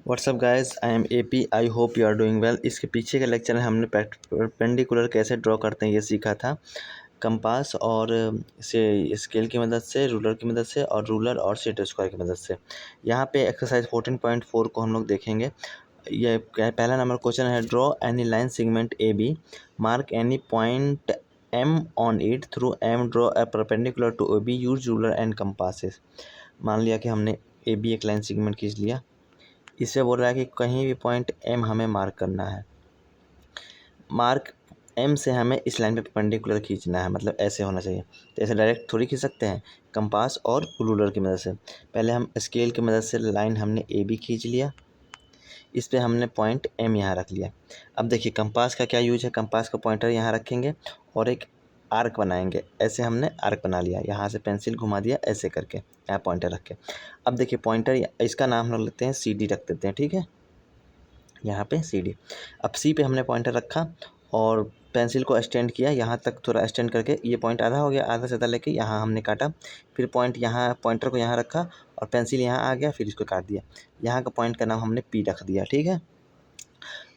WhatsApp guys, I am AP. I hope you are doing well. इसके पीछे के lecture में हमने परपेंडिकुलर कैसे ड्रॉ करते हैं ये सीखा था। कंपास और से स्केल की मदद से, रूलर की मदद से और रूलर और सेट स्क्वायर की मदद से। यहाँ पे एक्सरसाइज 14.4 को हम लोग देखेंगे। ये पहला नंबर क्वेश्चन है, draw any line segment A B, mark any point M on it, through M draw a perpendicular to A B, use ruler and compasses. मान लिया कि हमने ए बी एक लाइन सेगमेंट खींच लिया। इससे बोल रहा है कि कहीं भी पॉइंट एम हमें मार्क करना है। मार्क एम से हमें इस लाइन पे परपेंडिकुलर खींचना है, मतलब ऐसे होना चाहिए। तो ऐसे डायरेक्ट थोड़ी खींच सकते हैं, कंपास और रूलर की मदद से। पहले हम स्केल की मदद से लाइन हमने ए बी खींच लिया, इस पे हमने पॉइंट एम यहाँ रख लिया। अब देखिए कंपास का क्या यूज है, कंपास का पॉइंटर यहाँ रखेंगे और एक आर्क बनाएंगे। ऐसे हमने आर्क बना लिया, यहाँ से पेंसिल घुमा दिया ऐसे करके, यहाँ पॉइंटर रख के। अब देखिए पॉइंटर, इसका नाम हम लेते हैं सी डी, रख देते हैं, ठीक है, यहाँ पे सी डी। अब सी पे हमने पॉइंटर रखा और पेंसिल को एक्सटेंड किया, यहाँ तक थोड़ा एक्सटेंड करके, ये पॉइंट आधा हो गया, आधा से आधा लेके यहाँ हमने काटा। फिर पॉइंट यहाँ, पॉइंटर को यहाँ रखा और पेंसिल यहाँ आ गया, फिर इसको काट दिया। यहाँ का पॉइंट का नाम हमने पी रख दिया, ठीक है।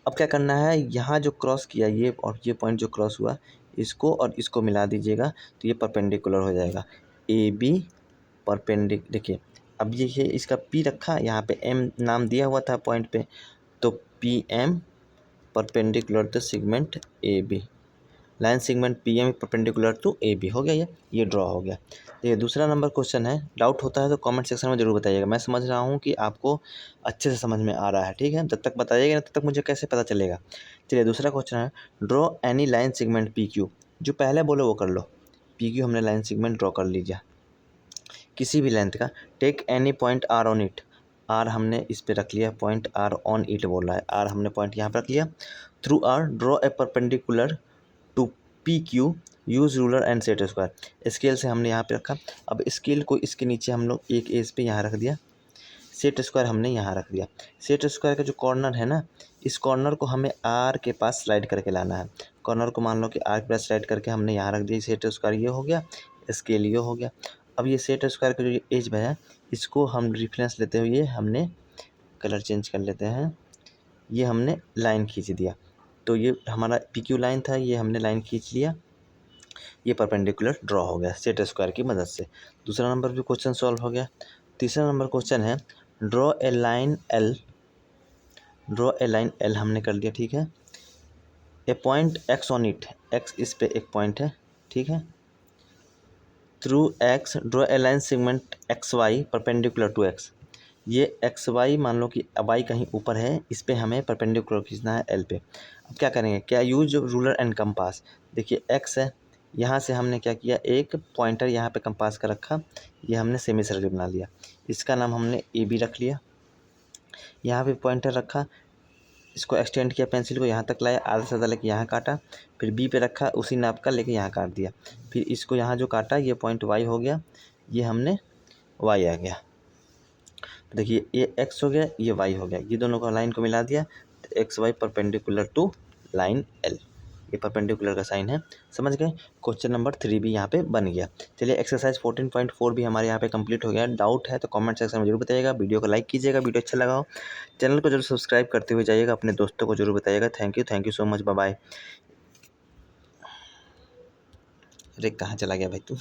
अब क्या करना है, यहाँ जो क्रॉस किया ये और ये पॉइंट जो क्रॉस हुआ, इसको और इसको मिला दीजिएगा तो ये परपेंडिकुलर हो जाएगा। ए बी देखिए अब ये इसका पी रखा, यहाँ पे एम नाम दिया हुआ था पॉइंट पे, तो P M perpendicular to segment A B, line segment P M perpendicular to A B. हो गया, ये ड्रॉ हो गया। देखिए दूसरा नंबर क्वेश्चन है, डाउट होता है तो कमेंट सेक्शन में ज़रूर बताइएगा। मैं समझ रहा हूँ कि आपको अच्छे से समझ में आ रहा है, ठीक है। जब तक बताइएगा ना तब तक मुझे कैसे पता चलेगा। चलिए दूसरा क्वेश्चन है, draw any line segment P Q. जो पहले बोलो वो कर लो। पी क्यू हमने लाइन सेगमेंट ड्रॉ कर लीजिए किसी भी लेंथ का। Take any point R on it, R हमने इस पे रख लिया, पॉइंट आर ऑन इट बोल रहा है, आर हमने पॉइंट यहाँ पर रख लिया। Through R draw a perpendicular to P Q, use ruler and set square. Scale से हमने यहाँ पे रखा। अब स्केल को इसके नीचे हम लोग एक एज पे यहाँ रख दिया, सेट स्क्वायर हमने यहाँ रख दिया। सेट स्क्वायर का जो कॉर्नर है ना, इस कॉर्नर को हमें आर के पास स्लाइड करके लाना है। कॉर्नर को मान लो कि आर के पास स्लाइड करके हमने यहाँ रख दिया। सेट स्क्वायर ये हो गया, स्केल ये हो गया। अब ये सेट स्क्वायर का जो एज है, इसको हम रेफरेंस लेते हुए हमने कलर चेंज कर लेते हैं, ये हमने लाइन खींच दिया। तो ये हमारा पी क्यू लाइन था, ये हमने लाइन खींच लिया, ये परपेंडिकुलर ड्रॉ हो गया सेट स्क्वायर की मदद से। दूसरा नंबर भी क्वेश्चन सॉल्व हो गया। तीसरा नंबर क्वेश्चन है, draw a line L, draw a line L हमने कर दिया, ठीक है। A point X on it, X इस पे एक पॉइंट है, ठीक है। Through X draw a line segment X Y perpendicular to X. ये एक्स वाई मान लो कि वाई कहीं ऊपर है, इस पे हमें परपेंडिकुलर खींचना है एल पे। अब क्या करेंगे, क्या यूज रूलर एंड कंपास। देखिए एक्स है, यहाँ से हमने क्या किया, एक पॉइंटर यहाँ पे कंपास का रखा, ये हमने सेमी सर्कल बना लिया, इसका नाम हमने ए बी रख लिया। यहाँ पे पॉइंटर रखा, इसको एक्सटेंड किया, पेंसिल को यहाँ तक लाया, आधा से आधा लेके यहाँ काटा, फिर बी पे रखा, उसी नाप का लेके यहाँ काट दिया। फिर इसको यहाँ जो काटा, ये पॉइंट वाई हो गया, ये हमने वाई आ गया। तो देखिए ये एक्स हो गया, ये वाई हो गया, ये दोनों को लाइन को मिला दिया, तो X Y perpendicular to line L, ये परपेंडिकुलर का साइन है। समझ गए। क्वेश्चन नंबर 3 भी यहाँ पे बन गया। चलिए एक्सरसाइज 14.4 भी हमारे यहाँ पे कंप्लीट हो गया। डाउट है तो कमेंट सेक्शन में जरूर बताइएगा। वीडियो को लाइक कीजिएगा, वीडियो अच्छा लगा हो चैनल को जरूर सब्सक्राइब करते हुए जाइएगा, अपने दोस्तों को जरूर बताइएगा। Thank you so much, bye bye. अरे कहाँ चला गया भाई तू